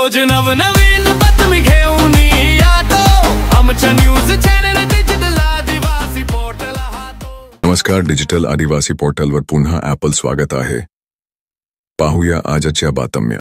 रोज नवनवीन बातमी घेऊन येतो आमच्या न्यूज चॅनल डिजिटल आदिवासी पोर्टल हातो। नमस्कार, डिजिटल आदिवासी पोर्टलवर पुन्हा आपलं स्वागत आहे। पाहूया आजच्या बातम्या।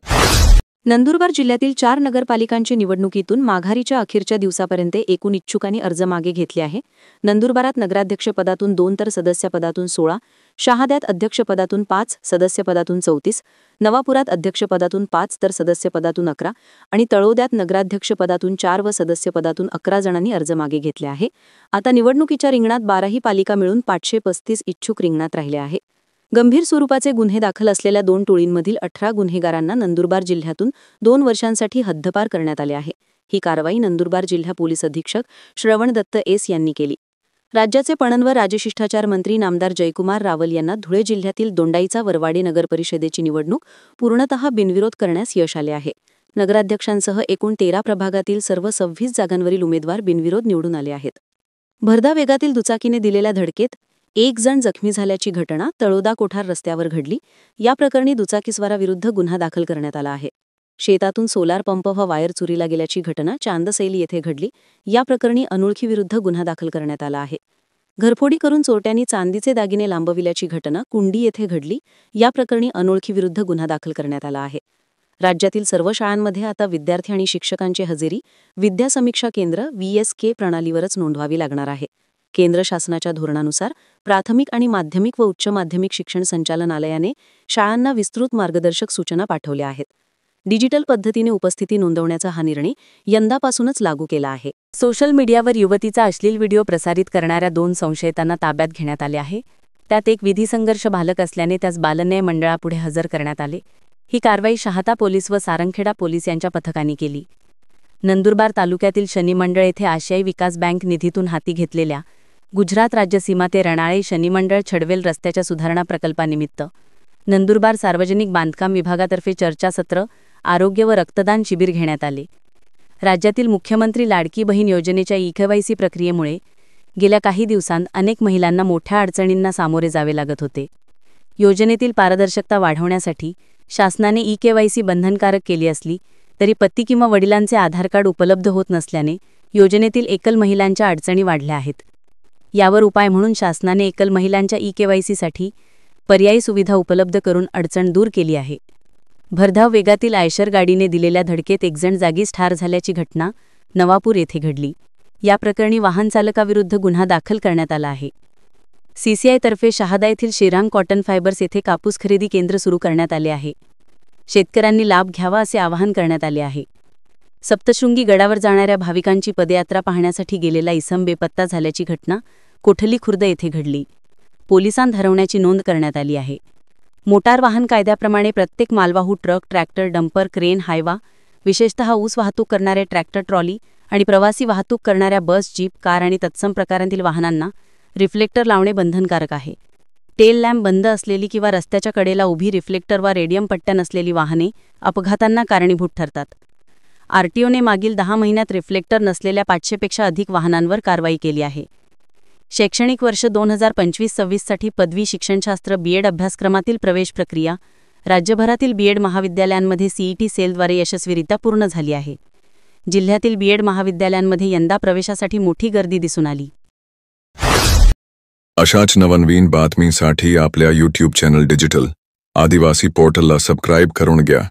नंदुरबार जिल्ह्यातील 4 नगरपालिकांच्या निवडणुकीतून माघारीच्या अखेरच्या दिवसापर्यंत एकूण इच्छुकांनी अर्ज मागे घेतले आहे। नंदुरबारात नगराध्यक्षपदातून 2 तर सदस्यपदातून 16, शहाद्यात अध्यक्षपदातून 5, सदस्यपदातून 34, नवापुरात अध्यक्षपदातून 5 तर सदस्यपदातून 11 आणि तळोद्यात नगराध्यक्षपदातून 4 व सदस्यपदातून 11 जणांनी अर्ज मागे घेतले आहे। आता निवडणुकीच्या रिंगणात 12ही पालिका मिळून 535 इच्छुक रिंगणात राहिले आहे। गंभीर स्वरूपाचे गुन्हे दाखल असलेल्या 2 टोळींमधील 18 गुन्हेगारांना नंदुरबार जिल्ह्यातून 2 वर्षांसाठी हद्दपार करण्यात आले आहे। ही कारवाई नंदुरबार जिल्हा पोलीस अधीक्षक श्रवण दत्त एस यांनी केली। राज्याचे पणन व राजशिष्टाचार मंत्री नामदार जयकुमार रावल यांना धुळे जिल्ह्यातील दोंडाईचा वरवाडे नगर परिषदेची निवडणूक पूर्णतः बिनविरोध करण्यास यश आले आहे। नगराध्यक्षांसह एकूण 13 प्रभागातील सर्व 26 जागांवरील उमेदवार बिनविरोध निवडून आले आहेत। भरधाव वेगातील दुचाकीने दिलेल्या धडकेत 1 जण जखमी झाल्याची घटना तळोदा कोठार रस्त्यावर घडली। या प्रकरणी दुचाकीस्वाराविरुद्ध गुन्हा दाखल करण्यात आला आहे। शेतातून सोलार पंप व वायर चोरीला गेल्याची घटना चांदसैली येथे घडली। या प्रकरणी अनोळखीविरुद्ध गुन्हा दाखल करण्यात आला आहे। घरफोडी करून चोरट्यांनी चांदीचे दागिने लांबविल्याची घटना कुंडी येथे घडली। या प्रकरणी अनोळखीविरुद्ध गुन्हा दाखल करण्यात आला आहे। राज्यातील सर्व शाळांमध्ये आता विद्यार्थी आणि शिक्षकांची हजेरी विद्या समीक्षा केंद्र VSK प्रणालीवरच नोंदवावी लागणार आहे। केंद्र शासनाच्या धोरणानुसार प्राथमिक आणि माध्यमिक व उच्च माध्यमिक शिक्षण संचालनालयाने शाळांना विस्तृत मार्गदर्शक सूचना पाठवल्या आहेत। डिजिटल पद्धतीने उपस्थिती नोंदवण्याचा हा निर्णय यंदापासूनच लागू केला आहे। सोशल मीडियावर युवतीचा अश्लील व्हिडिओ प्रसारित करणाऱ्या 2 संशयितांना ताब्यात घेण्यात आले आहे। त्यात एक विधिसंघर्ष बालक असल्याने त्यास बालन्याय मंडळापुढे हजर करण्यात आले। ही कारवाई शहादा पोलीस व सारंगखेडा पोलीस यांच्या पथकाने केली। नंदुरबार तालुक्यातील शनी मंडळ येथे आशियाई विकास बँक निधीतून हाती घेतलेल्या गुजरात राज्य सीमा ते रणाळे शनी मंडळ छडवेल रस्त्याच्या सुधारणा प्रकल्पानिमित्त नंदुरबार सार्वजनिक बांधकाम विभागातर्फे चर्चासत्र, आरोग्य व रक्तदान शिबिर घेण्यात आले। राज्यातील मुख्यमंत्री लाडकी बहीण योजनेच्या EKYC प्रक्रियेमुळे गेल्या काही दिवसांत अनेक महिलांना मोठ्या अडचणींना सामोरे जावे लागत होते। योजनेतील पारदर्शकता वाढवण्यासाठी शासनाने EKYC बंधनकारक केली असली तरी पती किंवा वडिलांचे आधार कार्ड उपलब्ध होत नसल्याने योजनेतील एकल महिलांच्या अडचणी वाढल्या आहेत। यावर उपाय म्हणून शासनाने एकल महिलांच्या EKYCसाठी पर्यायी सुविधा उपलब्ध करून अडचण दूर केली आहे। भरधाव वेगातील आयशर गाडीने दिलेल्या धडकेत 1 जण जागीच ठार झाल्याची घटना नवापूर येथे घडली। या प्रकरणी वाहन चालकाविरुद्ध गुन्हा दाखल करण्यात आला आहे। CCI तर्फे शहादा येथील श्रीराम कॉटन फायबर्स येथे कापूस खरेदी केंद्र सुरू करण्यात आले आहे। शेतकऱ्यांनी लाभ घ्यावा असे आवाहन करण्यात आले आहे। सप्तशृंगी गडावर जाणाऱ्या भाविकांची पदयात्रा पाहण्यासाठी गेलेला इसम बेपत्ता झाल्याची घटना कोठली खुर्द येथे घडली। पोलिसांत हरवण्याची नोंद करण्यात आली आहे। मोटार वाहन कायद्याप्रमाणे प्रत्येक मालवाहू truck, tractor, dumper, crane, Hyva, विशेषतः ऊस वाहतूक करणारे ट्रॅक्टर ट्रॉली आणि प्रवासी वाहतूक करणाऱ्या बस, जीप, कार आणि तत्सम प्रकारांतील वाहनांना रिफ्लेक्टर लावणे बंधनकारक आहे। टेल लॅम्प बंद असलेली किंवा रस्त्याच्या कडेला उभी रिफ्लेक्टर वा रेडियम पट्ट्या नसलेली वाहने अपघातांना कारणीभूत ठरतात। RTOने मागील 10 महिन्यात रिफ्लेक्टर नसलेल्या 500 पेक्षा अधिक वाहनांवर कारवाई केली आहे। शैक्षणिक वर्ष 2025-26 साठी पदवी शिक्षणशास्त्र BEd अभ्यासक्रमातील प्रवेश प्रक्रिया राज्यभरातील BEd महाविद्यालयांमध्ये CET सेलद्वारे यशस्वीरित्या पूर्ण झाली आहे। जिल्ह्यातील BEd महाविद्यालयांमध्ये यंदा प्रवेशासाठी मोठी गर्दी दिसून आली। अशाच नवनवीन बातमीसाठी आपल्या YouTube चॅनल डिजिटल आदिवासी पोर्टलला सबस्क्राइब करून घ्या।